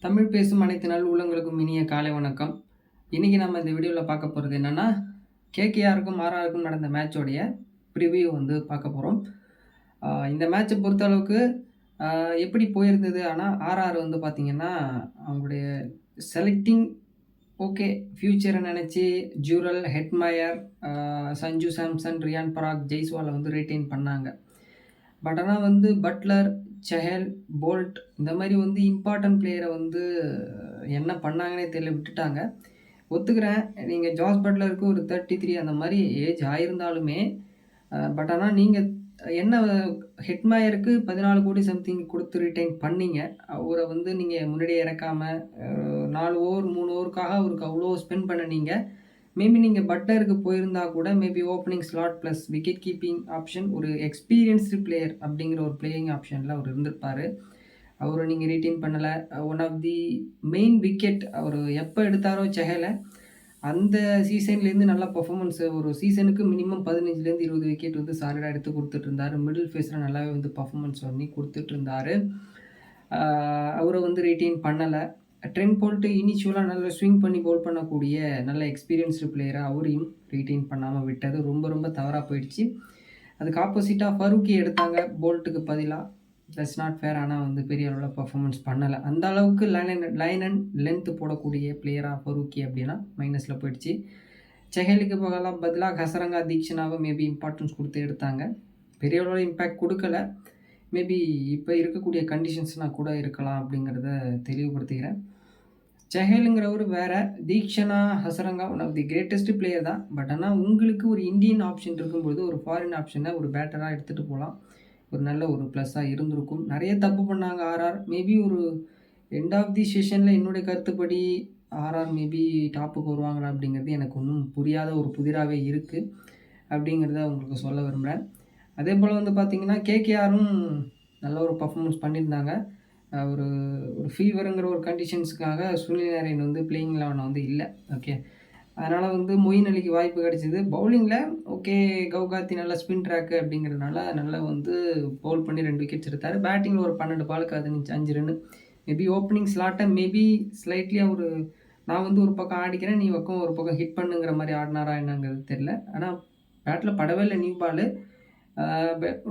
தமிழ் பேசும் அனைத்து நல் உள்ளங்களுக்கும் இனிய காலை வணக்கம். இன்னைக்கு நம்ம இந்த வீடியோவில் பார்க்க போகிறது என்னன்னா, கேகேஆருக்கும் ஆர்ஆருக்கும் நடந்த மேட்சோடைய ப்ரிவ்யூ வந்து பார்க்க போகிறோம். இந்த மேட்சை பொறுத்தளவுக்கு எப்படி போயிருந்தது. ஆனால் ஆர்ஆர் வந்து பார்த்தீங்கன்னா, அவங்களுடைய செலக்டிங் ஓகே ஃப்யூச்சரை நினச்சி ஜூரல், ஹெட்மயர், சஞ்சு சாம்சன், ரியான் பராக், ஜெய்ஸ்வாலை வந்து ரீட்டைன் பண்ணாங்க. பட் ஆனால் வந்து பட்லர், செஹல், போல்ட் இந்த மாதிரி வந்து இம்பார்ட்டன்ட் பிளேயரை வந்து என்ன பண்ணாங்கன்னே தெரியல, விட்டுட்டாங்க. ஒத்துக்கிறேன், நீங்கள் ஜாஸ் பட்லருக்கு ஒரு 33 அந்த மாதிரி ஏஜ் ஆயிருந்தாலுமே, பட் ஆனால் நீங்கள் என்ன ஹெட்மயருக்கு 14 கோடி சம்திங் கொடுத்து ரிட்டைன் பண்ணீங்க. அவரை வந்து நீங்கள் முன்னாடியே இறக்காமல் 4 ஓவர் 3 ஓவருக்காக அவருக்கு அவ்வளோ ஸ்பெண்ட் பண்ணினீங்க. மேபி நீங்கள் பட்லருக்கு போயிருந்தா கூட maybe opening slot plus wicket keeping option ஒரு எக்ஸ்பீரியன்ஸ்டு பிளேயர் அப்படிங்கிற ஒரு பிளேயிங் ஆப்ஷனில் அவர் இருந்திருப்பார். அவரை நீங்கள் ரீட்டைன் பண்ணலை. One of the main wicket அவர் எப்போ எடுத்தாரோ செஹலை, அந்த சீசன்லேருந்து நல்லா பர்ஃபார்மன்ஸ், ஒரு சீசனுக்கு மினிமம் 15லேருந்து 20 விக்கெட் வந்து சாலிடாக எடுத்து கொடுத்துட்ருந்தார். மிடில் ஃபேஸில் நல்லாவே வந்து பர்ஃபார்மன்ஸ் பண்ணி கொடுத்துட்ருந்தார். அவரை வந்து ரீட்டைன் பண்ணலை. ட்ரெண்ட் போல்ட்டு இனிஷியலாக நல்லா ஸ்விங் பண்ணி பவுல் பண்ணக்கூடிய நல்ல எக்ஸ்பீரியன்ஸ்டு பிளேயராக அவரையும் ரீட்டைன் பண்ணாமல் விட்டது ரொம்ப ரொம்ப தவறாக போயிடுச்சு. அதுக்கு ஆப்போசிட்டாக ஃபரூக்கி எடுத்தாங்க போல்ட்டுக்கு பதிலாக. That's not fair. ஆனால் வந்து பெரிய அளவில் பர்ஃபார்மன்ஸ் பண்ணலை. அந்த அளவுக்கு லைன் அண்ட் லென்த்து போடக்கூடிய பிளேயராக ஃபரூக்கி அப்படின்னா மைனஸில் போயிடுச்சு. செஹலுக்கு பதிலாக ஹசரங்கா, தீக்ஷனாவை மேபி இம்பார்ட்டன்ஸ் கொடுத்து எடுத்தாங்க. பெரிய அளவில் இம்பேக்ட் கொடுக்கல. மேபி இப்போ இருக்கக்கூடிய கண்டிஷன்ஸ்னால் கூட இருக்கலாம் அப்படிங்கிறத தெளிவுபடுத்திக்கிறேன். செஹலுங்கிறவர் வேறு, Theekshana, Hasaranga one of the greatest player தான். பட் ஆனால் உங்களுக்கு ஒரு இந்தியன் ஆப்ஷன் இருக்கும்போது ஒரு ஃபாரின் ஆப்ஷனை ஒரு பேட்டராக எடுத்துகிட்டு போகலாம். ஒரு நல்ல ஒரு ப்ளஸ்ஸாக இருந்திருக்கும். நிறைய தப்பு பண்ணாங்க ஆர்ஆர். மேபி ஒரு எண்ட் ஆஃப் தி செஷனில் என்னுடைய கருத்துப்படி ஆர்ஆர் மேபி டாப்புக்கு வருவாங்களா அப்படிங்கிறது எனக்கு ஒன்றும் புரியாத ஒரு புதிராகவே இருக்குது அப்படிங்கிறத உங்களுக்கு சொல்ல விரும்புகிறேன். அதே போல் வந்து பார்த்திங்கன்னா கேகேஆரும் நல்ல ஒரு பர்ஃபார்மன்ஸ் பண்ணியிருந்தாங்க. ஒரு ஃபீவருங்கிற ஒரு கண்டிஷன்ஸுக்காக சுனில் நாராயண் வந்து பிளேயிங் 11 வந்து இல்லை. ஓகே, அதனால் வந்து மொயின் அலிக்கு வாய்ப்பு கிடைச்சிது. பவுலிங்கில் ஓகே, கவுகாத்தி நல்லா ஸ்பின் ட்ராக்கு அப்படிங்கிறதுனால நல்லா வந்து பவுல் பண்ணி 2 விக்கெட்ஸ் எடுத்தார். பேட்டிங்கில் ஒரு 12 பாலுக்கு 5 ரன்னு. மேபி ஓப்பனிங் ஸ்லாட்டை மேபி ஸ்லைட்லியாக ஒரு நான் வந்து ஒரு பக்கம் ஆடிக்கிறேன், நீ பக்கம் ஒரு பக்கம் ஹிட் பண்ணுங்கிற மாதிரி ஆடினாரா என்னங்கிறது தெரில. ஆனால் பேட்டில் படவே இல்லை நியூ பாலு.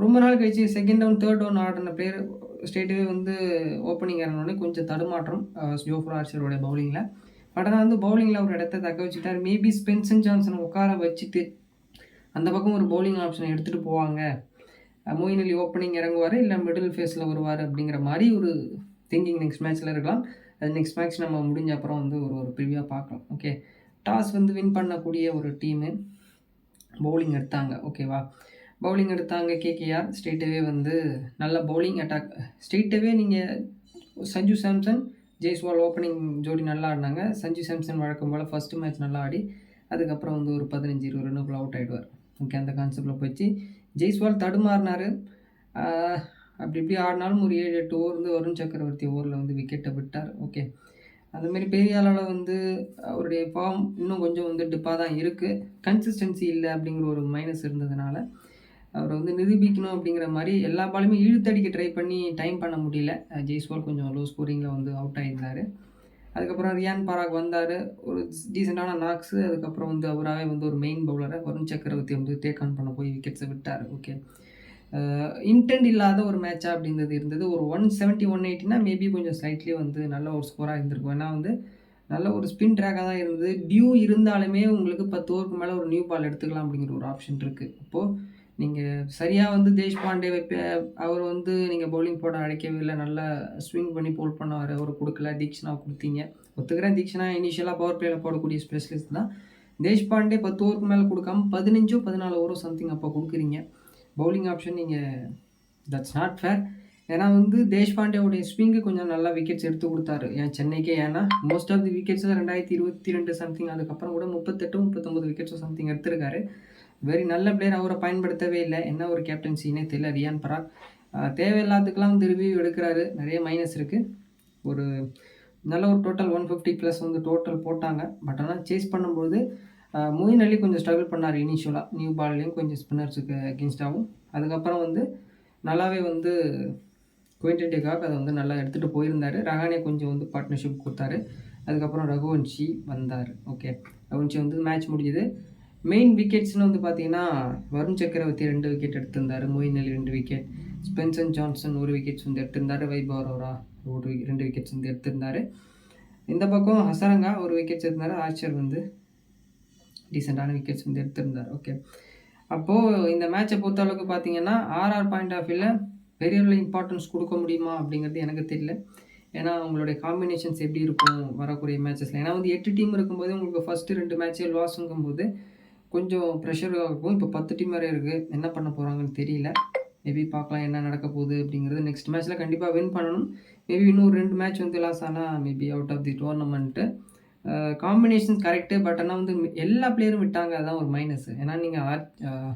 ரொம்ப நாள் கழிச்சு செகண்ட் டவுன் தேர்ட் டவுன் ஆடின பிளேயர் ஸ்டேட்டுவே வந்து ஓப்பனிங் இறங்கினோடனே கொஞ்சம் தடுமாற்றம் ஜோஃப்ரா ஆர்ச்சரோடைய பவுலிங்கில். பட் ஆனால் வந்து பவுலிங்கில் ஒரு இடத்த தக்க வச்சுட்டார். மேபி ஸ்பென்சன் ஜான்சனை உட்கார வச்சுட்டு அந்த பக்கம் ஒரு பவுலிங் ஆப்ஷனை எடுத்துகிட்டு போவாங்க. மொயின் அலி ஓப்பனிங் இறங்குவார், இல்லை மிடில் ஃபேஸில் வருவார் அப்படிங்கிற மாதிரி ஒரு திங்கிங் நெக்ஸ்ட் மேட்ச்சில் இருக்கலாம். அது நெக்ஸ்ட் மேட்ச் நம்ம முடிஞ்ச அப்புறம் வந்து ஒரு ப்ரிவியூவாக பார்க்கலாம். ஓகே, டாஸ் வந்து வின் பண்ணக்கூடிய ஒரு டீமு பவுலிங் எடுத்தாங்க. ஓகேவா, பவுலிங் எடுத்தாங்க கேகேஆர். ஸ்ட்ரெயிட்டாகவே வந்து நல்ல பவுலிங் அட்டாக். ஸ்ட்ரெயிட்டாகவே நீங்கள் சஞ்சு சாம்சன், ஜெய்ஸ்வால் ஓப்பனிங் ஜோடி நல்லா ஆடினாங்க. சஞ்சு சாம்சன் வழக்கம் போல் ஃபஸ்ட்டு மேட்ச் நல்லா ஆடி அதுக்கப்புறம் வந்து ஒரு 15-20 ரன்னுக்குள்ள அவுட் ஆகிடுவார். ஓகே, அந்த கான்செப்டில் போயிடுச்சு. ஜெய்ஸ்வால் தடுமாறினார். அப்படி இப்படி ஆடினாலும் ஒரு 7-8 ஓவர் வந்து வருண் சக்கரவர்த்தி ஓவரில் வந்து விக்கெட்டை விட்டார். ஓகே, அதுமாரி பெரிய அளவில் வந்து அவருடைய ஃபார்ம் இன்னும் கொஞ்சம் வந்து டிப்பாக தான் இருக்குது. கன்சிஸ்டன்சி இல்லை அப்படிங்கிற ஒரு மைனஸ் இருந்ததுனால அவரை வந்து நிரூபிக்கணும் அப்படிங்கிற மாதிரி எல்லா பாலுமே இழுத்தடிக்க ட்ரை பண்ணி டைம் பண்ண முடியல. ஜெய்ஸ்வால் கொஞ்சம் லோ ஸ்கோரிங்கில் வந்து அவுட் ஆகியிருந்தார். அதுக்கப்புறம் ரியான் பராக் வந்தார், ஒரு டீசெண்டான நாக்ஸு. அதுக்கப்புறம் வந்து அவராகவே வந்து ஒரு மெயின் பவுலரை வருண் சக்கரவர்த்தி வந்து டேக் ஆன் பண்ண போய் விக்கெட்ஸை விட்டார். ஓகே, இன்டென்ட் இல்லாத ஒரு மேட்சாக அப்படின்றது இருந்தது. ஒரு 170, 180னா மேபி கொஞ்சம் ஸ்லைட்லி வந்து நல்ல ஒரு ஸ்கோராக இருந்திருக்கும். ஏன்னா வந்து நல்ல ஒரு ஸ்பின் ட்ராக்காக தான் இருந்தது. டியூ இருந்தாலுமே உங்களுக்கு 10 ஓவருக்கு மேலே ஒரு நியூ பால் எடுத்துக்கலாம் அப்படிங்கிற ஒரு ஆப்ஷன் இருக்குது. அப்போது நீங்கள் சரியாக வந்து தேஷ்பாண்டே அவர் வந்து நீங்கள் பவுலிங் போட அழைக்கவே இல்லை. நல்லா ஸ்விங் பண்ணி போல் பண்ணார், அவர் கொடுக்கல. தீக்ஷனா கொடுத்தீங்க, ஒத்துக்கிறேன். தீக்ஷனா இனிஷியலாக பவர் பிளேயில் போடக்கூடிய ஸ்பெஷலிஸ்ட் தான். தேஷ்பாண்டே 10 ஓவருக்கு மேலே கொடுக்காம 15 14 ஓவரோ சம்திங் அப்போ கொடுக்குறீங்க. பவுலிங் ஆப்ஷன் நீங்கள் தட்ஸ் நாட் ஃபேர். ஏன்னா வந்து தேஷ்பாண்டேவுடைய ஸ்விங்கு கொஞ்சம் நல்லா விக்கெட்ஸ் எடுத்து கொடுத்தாரு ஏன் சென்னைக்கே. ஏன்னா மோஸ்ட் ஆஃப் தி விக்கெட்ஸில் 2022 சம்திங், அதுக்கப்புறம் கூட 38-39 விக்கெட்ஸோ சம்திங் எடுத்திருக்காரு. வெரி நல்ல பிளேயர். அவரை பயன்படுத்தவே இல்லை. என்ன ஒரு கேப்டன்சின்னே தெரியல. ரியான் பராக் தேவையில்லாததுக்கெல்லாம் வந்து ரிவ்யூ எடுக்கிறாரு. நிறைய மைனஸ் இருக்குது. ஒரு நல்ல ஒரு டோட்டல் 150+ வந்து டோட்டல் போட்டாங்க. பட் ஆனால் சேஸ் பண்ணும்போது மொயின் அலி கொஞ்சம் ஸ்ட்ரகிள் பண்ணார் இனிஷியலாக. நியூ பால்லையும் கொஞ்சம் ஸ்பின்னர்ஸுக்கு அகென்ஸ்டாகவும். அதுக்கப்புறம் வந்து நல்லாவே வந்து குவிண்டன் டி காக் அதை வந்து நல்லா எடுத்துகிட்டு போயிருந்தார். ரஹானே கொஞ்சம் வந்து பார்ட்னர்ஷிப் கொடுத்தாரு. அதுக்கப்புறம் ரகுவன்ஷி வந்தார். ஓகே, ரகுவன்ஷி வந்து மேட்ச் முடிஞ்சுது. மெயின் விக்கெட்ஸ்னு வந்து பார்த்தீங்கன்னா வருண் சக்கரவர்த்தி 2 விக்கெட் எடுத்திருந்தார். மொயின் அலி 2 விக்கெட், ஸ்பென்சன் ஜான்சன் 1 விக்கெட்ஸ் வந்து எடுத்திருந்தார். வைபவ் அரோரா 2 விக்கெட்ஸ் வந்து எடுத்திருந்தார். இந்த பக்கம் ஹசரங்கா 1 விக்கெட்ஸ் எடுத்திருந்தார். ஆர்ச்சர் வந்து டீசெண்டான விக்கெட்ஸ் வந்து எடுத்திருந்தார். ஓகே, அப்போது இந்த மேட்சை பொறுத்த அளவுக்கு பார்த்தீங்கன்னா ஆர்ஆர் பாயிண்ட் ஆஃப் வியூவில் பெரிய ஒரு இம்பார்ட்டன்ஸ் கொடுக்க முடியுமா அப்படிங்கிறது எனக்கு தெரியல. ஏன்னா அவங்களுடைய காம்பினேஷன்ஸ் எப்படி இருக்கும் வரக்கூடிய மேட்சஸில். ஏன்னா வந்து 8 டீம் இருக்கும்போது உங்களுக்கு ஃபஸ்ட்டு 2 மேட்ச்சே லாஸுங்கும்போது கொஞ்சம் ப்ரெஷராக இருக்கும். இப்போ 10 டீம் வேறு இருக்குது. என்ன பண்ண போகிறாங்கன்னு தெரியல. மேபி பார்க்கலாம் என்ன நடக்க போகுது அப்படிங்கிறது. நெக்ஸ்ட் மேட்ச்சில் கண்டிப்பாக வின் பண்ணணும். மேபி இன்னும் 2 மேட்ச் வந்து லாஸ் ஆனால் maybe out of the tournament. Combinations correct. But ஆனால் வந்து எல்லா பிளேயரும் விட்டாங்க. அதுதான் ஒரு மைனஸ். ஏன்னா நீங்கள்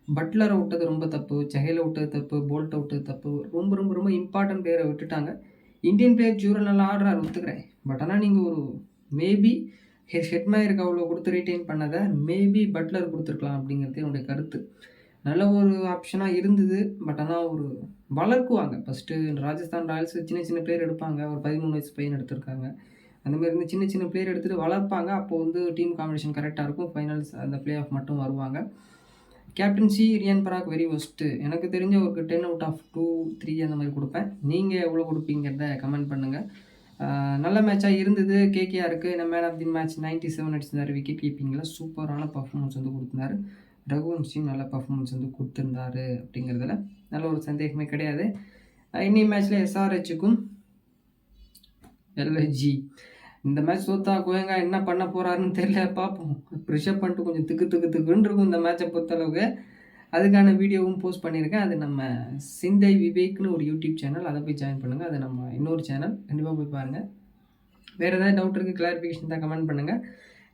பட்லரை விட்டது ரொம்ப தப்பு, செஹலை விட்டது தப்பு, போல்ட்டை விட்டது தப்பு. ரொம்ப ரொம்ப ரொம்ப இம்பார்ட்டன்ட் பிளேயரை விட்டுட்டாங்க. இந்தியன் பிளேயர் ஜூரல் நல்லா ஆடுறாரு, ஒத்துக்கிறேன். பட் ஆனால் நீங்கள் ஒரு மேபி ஹெட்மயருக்கு அவ்வளோ கொடுத்து ரீட்டைன் பண்ணதை மேபி பட்லர் கொடுத்துருக்கலாம் அப்படிங்கிறது என்னுடைய கருத்து. நல்ல ஒரு ஆப்ஷனாக இருந்தது. பட் ஆனால் ஒரு வளர்க்குவாங்க. ஃபஸ்ட்டு ராஜஸ்தான் ராயல்ஸ் சின்ன சின்ன பிளேயர் எடுப்பாங்க. ஒரு 13 வயசு பையன் எடுத்திருக்காங்க. அந்தமாரி இருந்து சின்ன சின்ன பிளேயர் எடுத்துகிட்டு வளர்ப்பாங்க. அப்போது வந்து டீம் காம்பினேஷன் கரெக்டாக இருக்கும். ஃபைனல்ஸ் அந்த பிளே ஆஃப் மட்டும் வருவாங்க. கேப்டன்சி ரியான் பராக் வெரி ஒஸ்ட்டு. எனக்கு தெரிஞ்ச ஒரு 10 அவுட் ஆஃப் 2, 3 அந்த மாதிரி கொடுப்பேன். நீங்கள் எவ்வளோ கொடுப்பீங்கிறத கமெண்ட் பண்ணுங்கள். நல்ல மேட்சாக இருந்தது. கேகேஆருக்கு நம்ம மேன் ஆஃப் தி மேட்ச் 97 அடிச்சிருந்தார். விக்கெட் கீப்பிங்கில் சூப்பரான பர்ஃபார்மன்ஸ் வந்து கொடுத்துருந்தாரு. ரகுவன்ஷியும் நல்ல பர்ஃபார்மன்ஸ் வந்து கொடுத்துருந்தாரு அப்படிங்கிறதுல நல்ல ஒரு சந்தேகமே கிடையாது. இன்னி மேட்ச்சில் எஸ்ஆர்ஹெச்சுக்கும் எல்எஸ்ஜி இந்த மேட்ச் தோத்தா கோயங்கா என்ன பண்ண போகிறாருன்னு தெரியல. பார்ப்போம். ரிஷப் பண்ணிட்டு கொஞ்சம் திக்குன்னு இருக்கும் இந்த மேட்சை பொறுத்தளவுக்கு. அதுக்கான வீடியோவும் போஸ்ட் பண்ணியிருக்கேன். அது நம்ம சிந்தை விவேக்னு ஒரு யூடியூப் சேனல், அதை போய் ஜாயின் பண்ணுங்கள். அது நம்ம இன்னொரு சேனல், கண்டிப்பாக போய் பாருங்கள். வேறு ஏதாவது டவுட் இருக்குது, கிளாரிஃபிகேஷன் தான் கமெண்ட் பண்ணுங்கள்.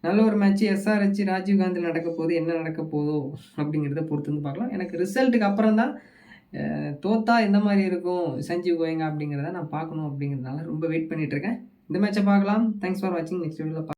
நல்ல ஒரு மேட்ச்சு. எஸ்ஆர்ஹெச் ராஜீவ்காந்தில் நடக்க போகுது. என்ன நடக்க போதோ அப்படிங்கிறத பொறுத்து வந்து பார்க்கலாம். எனக்கு ரிசல்ட்டுக்கு அப்புறம் தான் தோத்தா எந்த மாதிரி இருக்கும் சஞ்சீவ் கோயங்கா அப்படிங்கிறத நான் பார்க்கணும். அப்படிங்கிறதுனால ரொம்ப வெயிட் பண்ணிகிட்ருக்கேன். இந்த மேட்சை பார்க்கலாம். தேங்க்ஸ் ஃபார் வாட்சிங். நெக்ஸ்ட் வீடியோவில்